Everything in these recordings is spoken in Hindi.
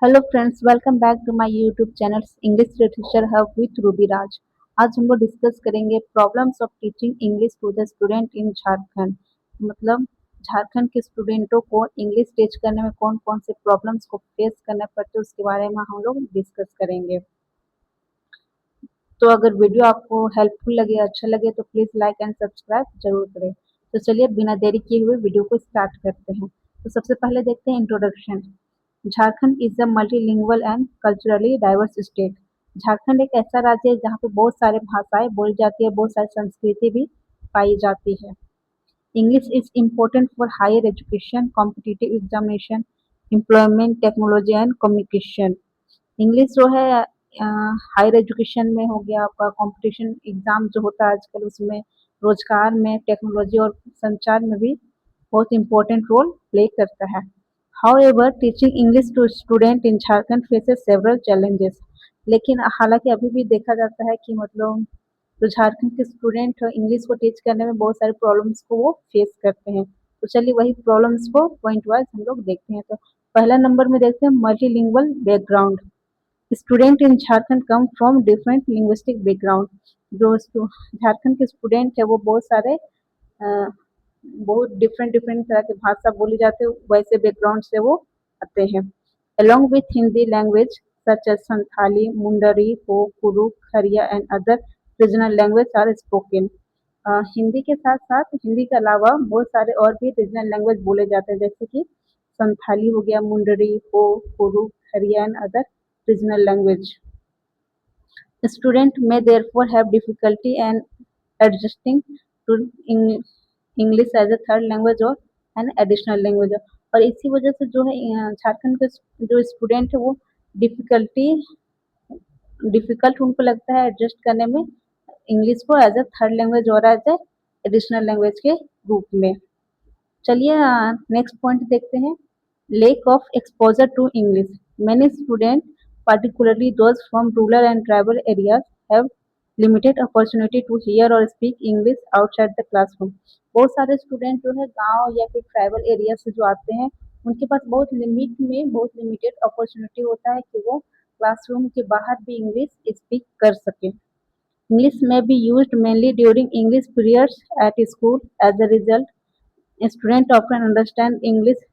Hello friends, welcome back to my YouTube channel English literature hub with Ruby Raj. आज हम लोग डिस्कस करेंगे problems of teaching English to the student in Jharkhand. मतलब झारखंड के स्टूडेंटों को इंग्लिश टीच करने में कौन कौन से प्रॉब्लम्स को फेस करना पड़ते हैं उसके बारे में हम लोग डिस्कस करेंगे। तो अगर वीडियो आपको हेल्पफुल लगे, अच्छा लगे तो प्लीज़ लाइक एंड सब्सक्राइब जरूर करें। तो चलिए बिना देरी किए हुए वीडियो को स्टार्ट करते हैं। तो सबसे पहले देखते हैं introduction. Jharkhand is a multilingual and culturally diverse state. Jharkhand एक ऐसा राज्य है जहाँ पे बहुत सारे भाषाएं बोली जाती है, बहुत सारी संस्कृति भी पाई जाती है। English is important for higher education, competitive examination, employment, technology and communication. English जो है हायर एजुकेशन में हो गया, आपका कंपटीशन एग्जाम जो होता है आजकल उसमें, रोजगार में, टेक्नोलॉजी और संचार में भी बहुत इम्पोर्टेंट रोल प्ले करता है। However, teaching English to student in Jharkhand faces several challenges. लेकिन हालांकि अभी भी देखा जाता है कि मतलब जो झारखंड के स्टूडेंट इंग्लिश को टीच करने में बहुत सारे प्रॉब्लम्स को वो फेस करते हैं। तो चलिए वही प्रॉब्लम्स को पॉइंट वाइज हम लोग देखते हैं। तो पहला नंबर में देखते हैं multilingual background. Student in Jharkhand come from different linguistic background. जो झारखंड के स्टूडेंट है वो बहुत सारे बहुत डिफरेंट डिफरेंट तरह के भाषा बोली जाते हैं, वैसे बैकग्राउंड से वो आते हैं। along with Hindi language such as Santhali, Mundari, Ho, Kuru, Khariya and other regional language are spoken. Hindi के साथ साथ हिंदी के अलावा बहुत सारे और भी रीजनल लैंग्वेज बोले जाते हैं, जैसे कि संथाली हो गया, मुंडरी, Ho, Kurukh, Kharia and other regional language. Student may therefore have difficulty and adjusting to English as a third language or an additional language। और इसी वजह से जो है झारखंड के जो स्टूडेंट है वो डिफिकल्टी डिफिकल्ट उनको लगता है एडजस्ट करने में इंग्लिश को एज अ थर्ड लैंग्वेज और एज ए एडिशनल लैंग्वेज के रूप में। चलिए नेक्स्ट पॉइंट देखते हैं। Lack of exposure to English. Many student particularly those from rural and tribal areas have limited opportunity to hear or speak English outside the classroom। बहुत सारे स्टूडेंट जो है गांव या फिर ट्राइबल एरिया से जो आते हैं उनके पास बहुत लिमिटेड अपॉर्चुनिटी होता है कि वो क्लासरूम के बाहर भी इंग्लिश स्पीक कर सके। English may be used mainly during English periods at school. As a result student often understand English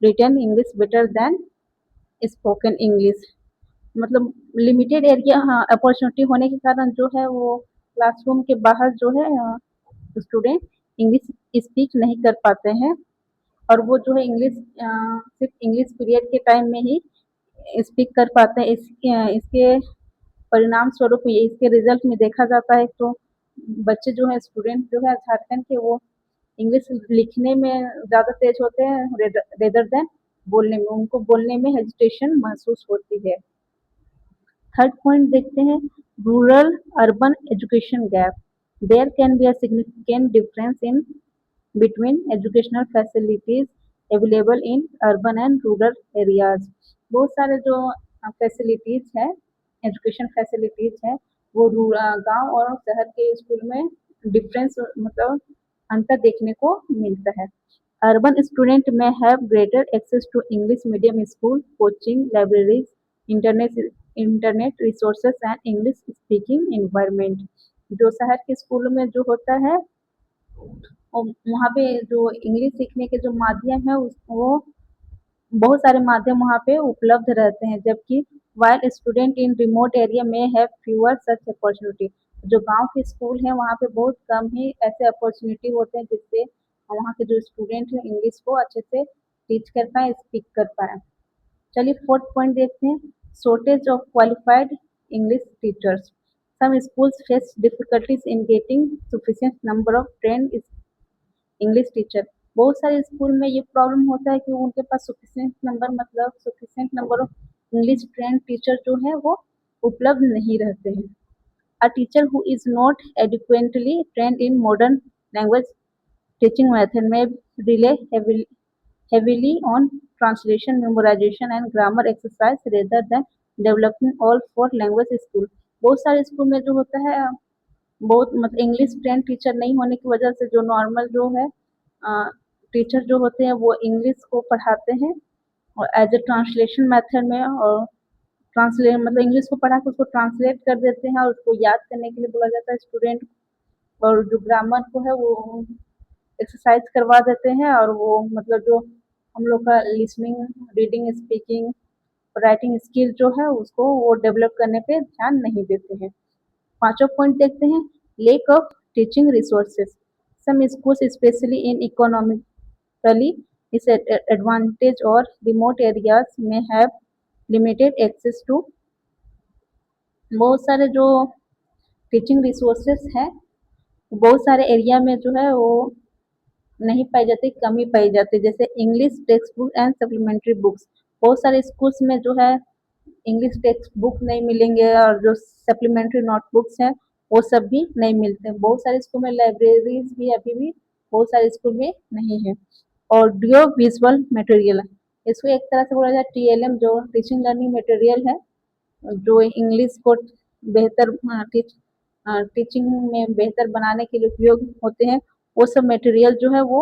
written English better than spoken English. मतलब लिमिटेड एरिया, हाँ, अपॉर्चुनिटी होने के कारण जो है वो क्लासरूम के बाहर जो है स्टूडेंट इंग्लिश स्पीक नहीं कर पाते हैं, और वो जो है इंग्लिश सिर्फ इंग्लिश पीरियड के टाइम में ही स्पीक कर पाते हैं। इसके परिणाम स्वरूप ये इसके रिजल्ट में देखा जाता है तो बच्चे जो है, स्टूडेंट जो है झारखंड के, वो इंग्लिश लिखने में ज़्यादा तेज होते हैं रेदर देन बोलने में, उनको बोलने में हेजिटेशन महसूस होती है। थर्ड पॉइंट देखते हैं। Rural urban education gap. There can be a significant difference in between educational facilities available in urban and rural areas. बहुत सारे जो फैसिलिटीज है, एजुकेशन फैसिलिटीज है, वो गांव और शहर के स्कूल में डिफरेंस, मतलब अंतर देखने को मिलता है। Urban student may have greater access to English medium school, coaching, libraries, internet resources and English speaking environment. जो शहर के स्कूलों में जो होता है वहाँ पे जो इंग्लिश सीखने के जो माध्यम है वो बहुत सारे माध्यम वहाँ पे उपलब्ध रहते हैं, जबकि while student in remote area में हैव फ्यूअर सच अपॉर्चुनिटी। जो गांव के स्कूल हैं वहाँ पे बहुत कम ही ऐसे अपॉर्चुनिटी होते हैं जिससे वहाँ के जो स्टूडेंट हैं इंग्लिश को अच्छे से टीच कर पाए, स्पीक कर पाए। चलिए फोर्थ पॉइंट देखते हैं। Shortage of qualified English teachers. Some schools face difficulties in getting sufficient number of trained English teacher. बहुत सारे स्कूल में ये प्रॉब्लम होता है कि उनके पास sufficient number of English trained teacher जो है वो उपलब्ध नहीं रहते हैं। A teacher who is not adequately trained in modern language teaching method में rely heavily on translation, memorization and grammar exercise rather than developing all four language school। बहुत सारे स्कूल में जो होता है बहुत मतलब इंग्लिश ट्रेंड टीचर नहीं होने की वजह से जो नॉर्मल जो है टीचर जो होते हैं वो इंग्लिश को पढ़ाते हैं, और एज ए ट्रांसलेशन मेथड में, और ट्रांसलेट मतलब इंग्लिश को पढ़ा के उसको ट्रांसलेट कर देते हैं और उसको याद करने के लिए बोला जाता है स्टूडेंट। और जो ग्रामर को है वो एक्सरसाइज करवा देते हैं, और वो मतलब जो हम लोग का listening, reading, speaking, writing skill जो है उसको वो डेवलप करने पे ध्यान नहीं देते हैं। पांचों पॉइंट देखते हैं। Lack of teaching resources. Some schools specially in economically disadvantaged or remote areas may have limited access to बहुत सारे जो टीचिंग रिसोर्सेस हैं, बहुत सारे एरिया में जो है वो नहीं पाई जाती, कमी पाई जाती है। जैसे English text book and supplementary books, बहुत सारे स्कूल्स में जो है इंग्लिश टेक्स्ट बुक नहीं मिलेंगे, और जो सप्लीमेंट्री नोटबुक्स हैं वो सब भी नहीं मिलते हैं। बहुत सारे स्कूल में लाइब्रेरीज भी अभी भी बहुत सारे स्कूल में नहीं है। ऑडियो विजुअल मटेरियल, इसको एक तरह से बोला जाए टीएलएम, जो टीचिंग लर्निंग मटेरियल है, जो इंग्लिश को बेहतर टीचिंग में बेहतर बनाने के लिए उपयोग होते हैं, वो सब मटेरियल जो है वो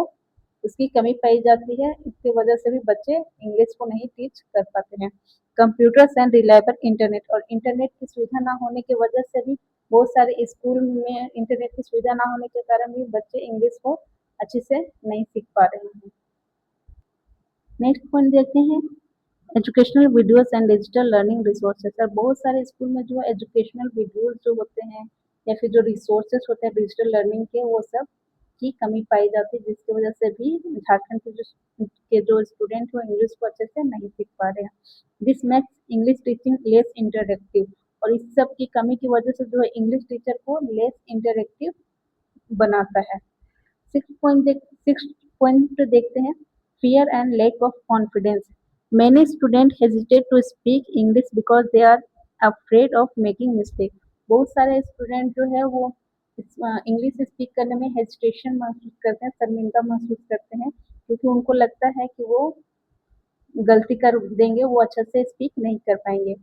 उसकी कमी पाई जाती है। इसकी वजह से भी बच्चे इंग्लिश को नहीं टीच कर पाते हैं। कंप्यूटर्स एंड रिलायबल इंटरनेट, और इंटरनेट की सुविधा ना होने की वजह से भी बहुत सारे स्कूल में इंटरनेट की सुविधा ना होने के कारण भी बच्चे इंग्लिश को अच्छे से नहीं सीख पा रहे हैं। नेक्स्ट पॉइंट देखते हैं, educational videos and digital learning resources. और बहुत सारे स्कूल में जो एजुकेशनल वीडियोस जो होते हैं या फिर जो रिसोर्सेज होते हैं डिजिटल लर्निंग के, वो सब की कमी पाई जाती है, जिसकी वजह से भी झारखंड के जो स्टूडेंट वो इंग्लिश को अच्छे से नहीं सीख पा रहे हैं। This makes English teaching less interactive, और इस सब की कमी की वजह से जो है इंग्लिश टीचर को लेस इंटरेक्टिव बनाता है। सिक्स पॉइंट देखते हैं, fear and lack of confidence. Many students hesitate to speak English because they are afraid of making mistake. बहुत सारे स्टूडेंट जो है वो इंग्लिश स्पीक करने में हेजिटेशन महसूस करते हैं, शर्मिंदा महसूस करते हैं, क्योंकि उनको लगता है कि वो गलती कर देंगे, वो अच्छा से स्पीक नहीं कर पाएंगे।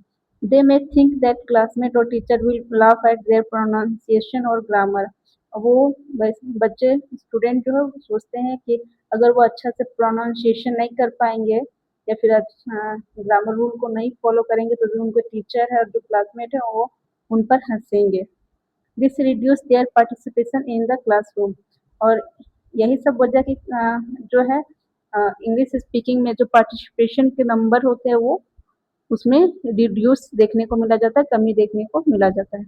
दे मे थिंक दैट क्लासमेट और teacher will laugh at there pronunciation और ग्रामर। वो बच्चे स्टूडेंट जो है वो सोचते हैं कि अगर वो अच्छा से प्रोनाउंसिएशन नहीं कर पाएंगे या फिर अच्छा ग्रामर रूल को नहीं फॉलो करेंगे, तो जो उनके टीचर है और जो क्लासमेट है वो उन पर हंसेंगे। This reduce their participation in the classroom, और यही सब वजह की जो है इंग्लिश स्पीकिंग में जो पार्टिसिपेशन के नंबर होते हैं वो उसमें रिड्यूस देखने को मिला जाता है, कमी देखने को मिला जाता है।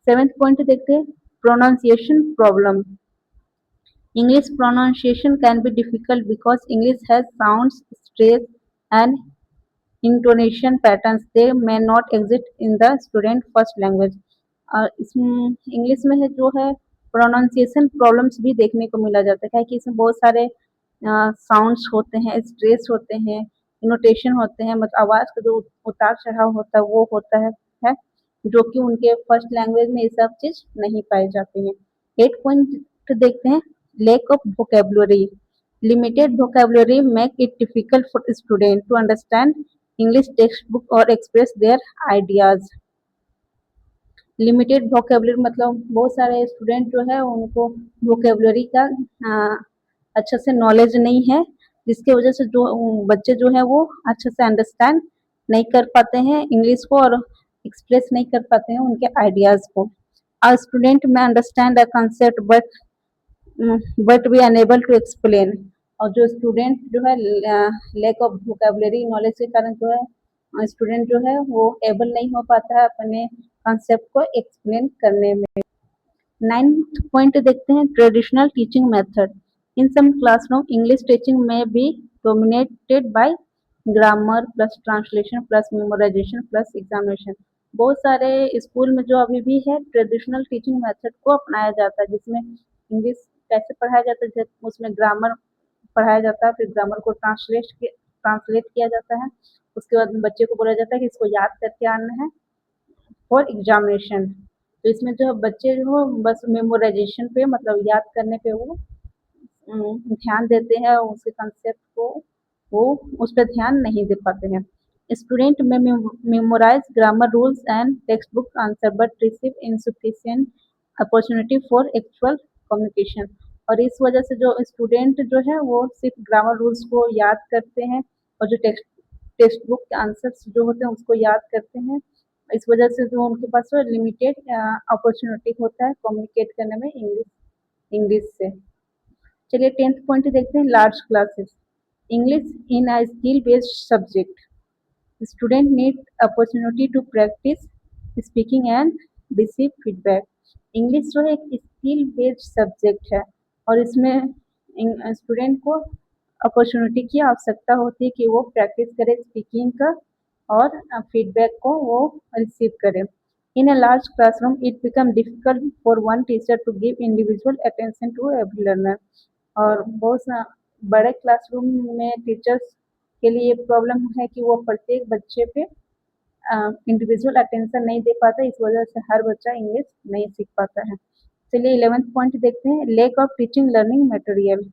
सेवेंथ पॉइंट देखते हैं, pronunciation problem. English pronunciation can be difficult because English has sounds, stress, and intonation patterns they may not exist in the student first language। इसमें इंग्लिश में है जो है प्रोनाउंसिएशन प्रॉब्लम्स भी देखने को मिला जाता है कि इसमें बहुत सारे साउंड्स होते हैं, स्ट्रेस होते हैं, इनोटेशन होते हैं, मतलब आवाज़ का जो उतार चढ़ाव होता है वो होता है जो कि उनके फर्स्ट लैंग्वेज में ये सब चीज़ नहीं पाई जाती हैं। 8 पॉइंट देखते हैं, lack of vocabulary. Limited vocabulary make it difficult for students to understand English textbook or express their ideas. Limited vocabulary मतलब बहुत सारे स्टूडेंट जो है उनको वोकेबलरी का अच्छा से नॉलेज नहीं है, जिसकी वजह से जो बच्चे जो है वो अच्छे से अंडरस्टैंड नहीं कर पाते हैं इंग्लिश को, और एक्सप्रेस नहीं कर पाते हैं उनके आइडियाज़ को। A student may understand a concept but we unable to explain, और जो स्टूडेंट जो है लैक ऑफ वोकेबलरी नॉलेज के कारण जो है स्टूडेंट जो है वो एबल नहीं हो पाता है अपने कॉन्सेप्ट को एक्सप्लेन करने में। नाइन्थ पॉइंट देखते हैं, traditional teaching method. In some classroom English teaching may be dominated by grammar plus translation plus memorization plus examination. बहुत सारे स्कूल में जो अभी भी है ट्रेडिशनल टीचिंग मेथड को अपनाया जाता है, जिसमें इंग्लिश कैसे पढ़ाया जाता है, उसमें ग्रामर पढ़ाया जाता है, फिर ग्रामर को ट्रांसलेट किया जाता है, उसके बाद बच्चे को बोला जाता है कि इसको याद करके आना है फॉर एग्जामिनेशन। तो इसमें जो बच्चे जो बस मेमोराइजेशन पे मतलब याद करने पे वो ध्यान देते हैं, उसके कंसेप्ट को वो उस पर ध्यान नहीं दे पाते हैं। Student may memorize grammar rules and textbook answer but receive insufficient opportunity for actual communication. और इस वजह से जो स्टूडेंट जो है वो सिर्फ ग्रामर रूल्स को याद करते हैं और जो टेक्स्ट टेक्स्ट बुक के आंसर्स जो होते हैं उसको याद करते हैं। इस वजह से जो उनके पास लिमिटेड अपॉर्चुनिटी होता है कम्युनिकेट करने में इंग्लिश से। चलिए 10th पॉइंट देखते हैं, large classes. English in a skill based subject, student need opportunity to practice speaking and receive feedback. English जो है एक स्किल बेस्ड सब्जेक्ट है और इसमें स्टूडेंट को अपॉर्चुनिटी की आवश्यकता होती है कि वो प्रैक्टिस करे स्पीकिंग का और फीडबैक को वो रिसीव करे। In a large classroom it become difficult for one teacher to give individual attention to every learner. और बहुत बड़े क्लासरूम में टीचर्स के लिए प्रॉब्लम है कि वो प्रत्येक बच्चे पे इंडिविजुअल अटेंशन नहीं दे पाता, इस वजह से हर बच्चा इंग्लिश नहीं सीख पाता है। चलिए 11th पॉइंट देखते हैं, lack of teaching learning material.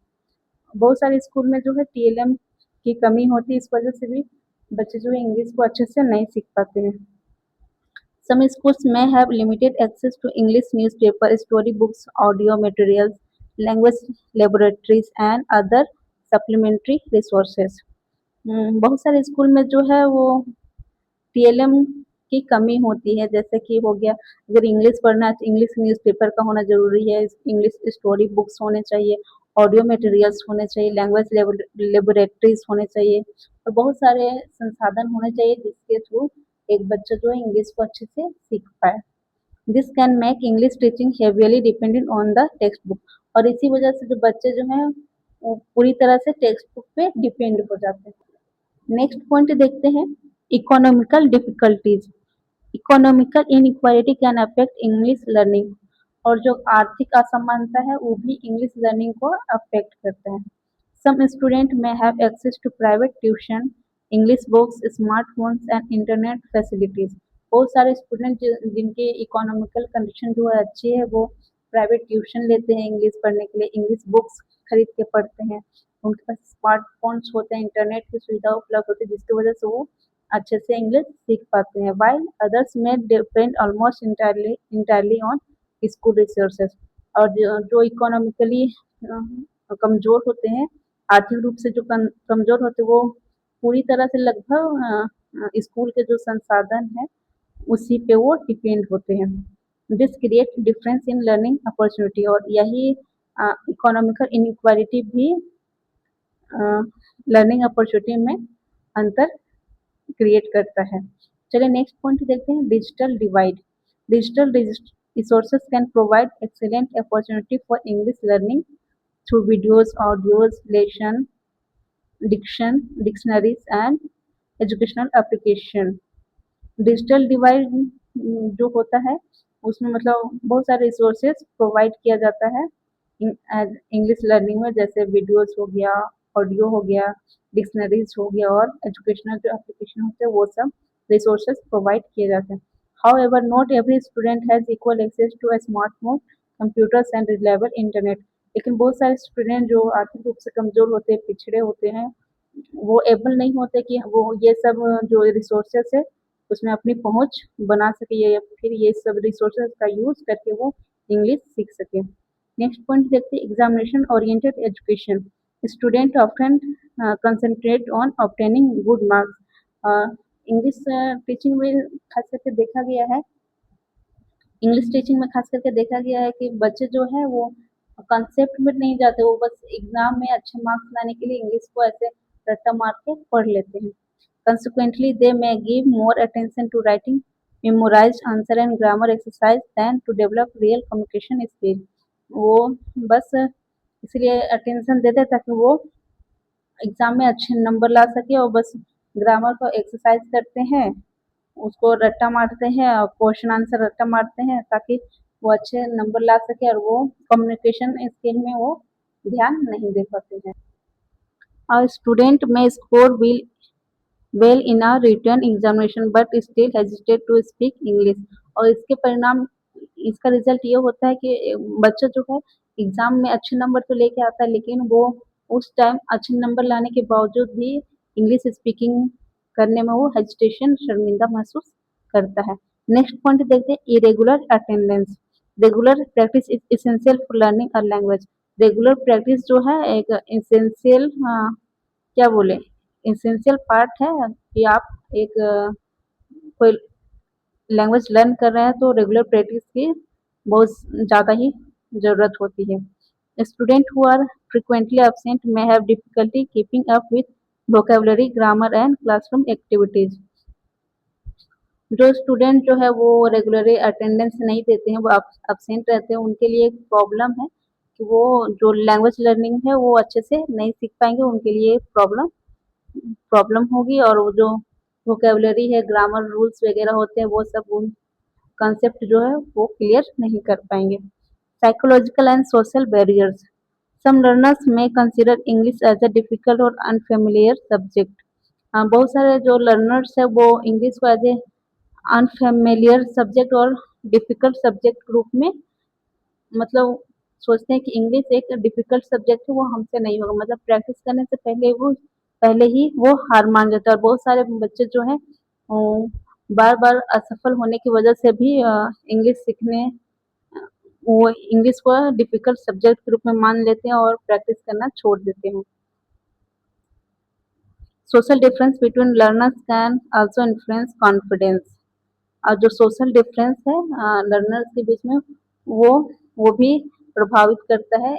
बहुत सारे स्कूल में जो है टीएलएम की कमी होती है, इस वजह से भी बच्चे जो है इंग्लिश को अच्छे से नहीं सीख पाते हैं। Some schools may have limited access to English newspaper, storybooks, audio materials, language laboratories and other supplementary resources। बहुत सारे स्कूल में जो है वो टीएलएम की कमी होती है, जैसे कि हो गया अगर इंग्लिश पढ़ना है तो इंग्लिश न्यूज़पेपर का होना ज़रूरी है, इंग्लिश स्टोरी बुक्स होने चाहिए, ऑडियो मटेरियल्स होने चाहिए, लैंग्वेज लेबोरेटरीज होने चाहिए और बहुत सारे संसाधन होने चाहिए जिसके थ्रू एक बच्चा जो है इंग्लिश को अच्छे से सीख पाए। This can make English teaching heavily dependent on the text book. और इसी वजह से जो बच्चे जो हैं वो पूरी तरह से टेक्स्ट बुक पे डिपेंड हो जाते हैं। नेक्स्ट पॉइंट देखते हैं, economical difficulties. Economical inequality can affect English learning. और जो आर्थिक असमानता है वो भी इंग्लिश लर्निंग को अफेक्ट करता है। Some student may have access to private tuition, English books, smartphones and internet facilities. बहुत सारे स्टूडेंट जिनके इकोनॉमिकल कंडीशन जो है अच्छी है वो प्राइवेट ट्यूशन लेते हैं इंग्लिश पढ़ने के लिए, इंग्लिश बुक्स खरीद के पढ़ते हैं, उनके पास स्मार्टफोन्स होते हैं, इंटरनेट की सुविधा उपलब्ध होती है जिसकी वजह से वो अच्छे से इंग्लिश सीख पाते हैं। वाइल अदर्स में depend almost entirely on school resources. और जो इकोनॉमिकली कमजोर होते हैं, आर्थिक रूप से जो कमजोर होते हैं वो पूरी तरह से लगभग स्कूल के जो संसाधन है उसी पे वो डिपेंड होते हैं। This create difference in learning opportunity. और यही इकोनॉमिकल इनइक्वालिटी भी लर्निंग अपॉर्चुनिटी में अंतर क्रिएट करता है। चलिए नेक्स्ट पॉइंट देखते हैं, digital divide. Digital resources can provide excellent opportunity for English learning through videos, audios, lesson, dictionaries and educational application. Digital divide जो होता है उसमें मतलब बहुत सारे रिसोर्सेज प्रोवाइड किया जाता है इंग्लिश लर्निंग में, जैसे वीडियोस हो गया, ऑडियो हो गया, डिक्शनरीज हो गया और एजुकेशनल जो एप्लीकेशन होते हैं वो सब रिसोर्सेज प्रोवाइड किए जाते हैं। However not every student has equal access to a smartphone, computers and reliable internet. लेकिन बहुत सारे स्टूडेंट जो आर्थिक रूप से कमजोर होते हैं, पिछड़े होते हैं, वो एबल नहीं होते कि वो ये सब जो रिसोर्सेज है उसमें अपनी पहुंच बना सके या फिर ये सब रिसोर्सेज का यूज करके वो इंग्लिश सीख सके। नेक्स्ट पॉइंट देखते हैं, examination oriented education. Student often concentrate on obtaining good marks. English teaching में खास करके देखा गया है, इंग्लिश टीचिंग में खास करके देखा गया है कि बच्चे जो है वो कंसेप्ट में नहीं जाते, वो बस एग्जाम में अच्छे मार्क्स लाने के लिए इंग्लिश को ऐसे रट्टा मार के पढ़ लेते हैं। Consequently, they may give more attention to writing memorized answer and grammar exercise than to develop real communication skill। वो बस इसलिए अटेंशन देते हैं ताकि वो एग्जाम में अच्छे नंबर ला सके और बस ग्रामर को एक्सरसाइज करते हैं, उसको रट्टा मारते हैं और क्वेश्चन आंसर रट्टा मारते हैं ताकि वो अच्छे नंबर ला सके और वो कम्युनिकेशन स्किल में वो ध्यान नहीं दे पाते हैं। A student may score well in a written examination but still hesitate to speak English। और इसके परिणाम, इसका रिजल्ट ये होता है कि बच्चा जो है एग्जाम में अच्छे नंबर तो लेके आता है लेकिन वो उस टाइम अच्छे नंबर लाने के बावजूद भी इंग्लिश स्पीकिंग करने में वो हेजिटेशन, शर्मिंदा महसूस करता है। नेक्स्ट पॉइंट देखते हैं, irregular attendance. Regular practice is essential for learning a language. Regular practice जो है एक इसेंशियल क्या बोले, एसेंशियल पार्ट है कि आप एक कोई लैंग्वेज लर्न कर रहे हैं तो रेगुलर प्रैक्टिस की बहुत ज़्यादा ही ज़रूरत होती है। Student who are frequently absent may have difficulty keeping up with vocabulary, grammar and classroom activities. जो स्टूडेंट जो है वो रेगुलरली अटेंडेंस नहीं देते हैं, वो absent रहते हैं, उनके लिए एक प्रॉब्लम है कि वो जो लैंग्वेज लर्निंग है वो अच्छे से नहीं सीख पाएंगे, उनके लिए प्रॉब्लम प्रॉब्लम होगी और वो जो वोकेबलरी है, ग्रामर रूल्स वगैरह होते हैं, वो सब उन कॉन्सेप्ट जो है वो क्लियर नहीं कर पाएंगे। Psychological and social barriers, some learners may consider English as a difficult और अनफेमिलियर सब्जेक्ट। बहुत सारे जो लर्नर्स है वो इंग्लिश को एज ए अनफेमिलियर सब्जेक्ट और डिफिकल्ट सब्जेक्ट ग्रुप में मतलब सोचते हैं कि इंग्लिश एक डिफिकल्ट सब्जेक्ट है, वो हमसे नहीं होगा, मतलब प्रैक्टिस करने से पहले ही वो हार मान जाता है। और बहुत सारे बच्चे जो हैं बार बार असफल होने की वजह से भी इंग्लिश सीखने वो इंग्लिश को डिफिकल्ट सब्जेक्ट के रूप में मान लेते हैं और प्रैक्टिस करना छोड़ देते हैं। Social difference between learners can also influence confidence. और जो सोशल डिफरेंस है लर्नर्स के बीच में वो वो भी प्रभावित करता है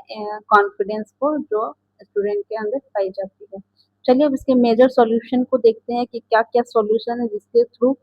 कॉन्फिडेंस को जो स्टूडेंट के अंदर पाई जाती है। चलिए अब इसके मेजर सॉल्यूशन को देखते हैं कि क्या क्या सॉल्यूशन है जिसके थ्रू